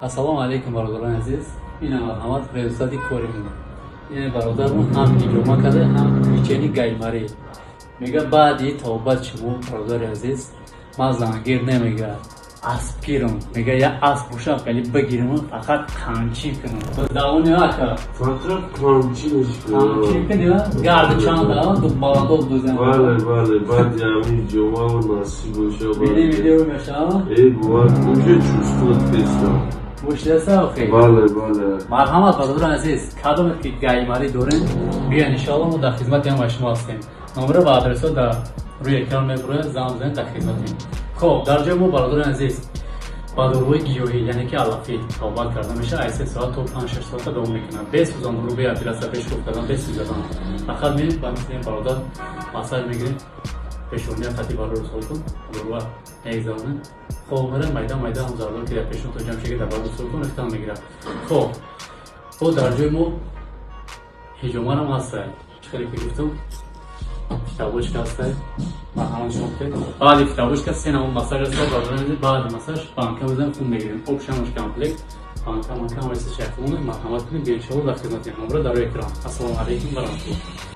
Ассалому алейкум, бародарон азиз. Ин марҳамат реҳисати кори мо. Ин бародарон ҳам иҷома карда, ҳам печени гаймарӣ. Мега баъди тавбат шумо бародари азиз, ман зангир намега асп гирам. Мега я асп бошам, кали бигирам, фақат қамчи кунам. Давони ака. Фақат қамчи мешкунам. Қамчи кунам, гарди чанда, баландо дузам. Бале, баъди ҳамин ҷома ва насиб боша. Видео мешам. Бова, куҷа чувствовать песня. Боштаса охи. Бале. Марҳамат бародарон азиз, кадоме ки гаймарӣ дорем, биён иншоалло мо дар хизмати ҳамаи шумо ҳастем. Номера ва адресҳо дар рӯи экран мебурад, замк занед дар хизматем. Хоб, дар ҷои мо бародарон азиз, ба дороҳои гиёҳӣ, яъне ки алафӣ тавбат карда мешавад, аз 3 соат то 5-6 соата давом мекунад. Бесӯзан рӯбаи оператсия пеш гуфтадан, бесӯзадан. Фақат меем ба мисли ин бародар масаҷ мегирем, пешония хати барои русолкун, дорва мегзанем. Хоб, мерам майда ҳам зардор ки дар пешон то ҷамъ шиги дар барои русолкун ихтам мегирад. Хоб, бо дар ҷои мо ҳиҷомарам ҳастай. Чӣ хеле ки гуфтам? Китобочка ҳастай. Марҳамат шумо кунед. Баъди китобочка се навъ массаж аст, бародарон азиз, баъди массаж банка мезанем, хун мегирем. Обшамаш комплект, банка вайса шайхумон, марҳамат кунед, иншоалло дар хизматем. Номера дар рӯи экран. Ассалому алейкум ва раҳматуллоҳ.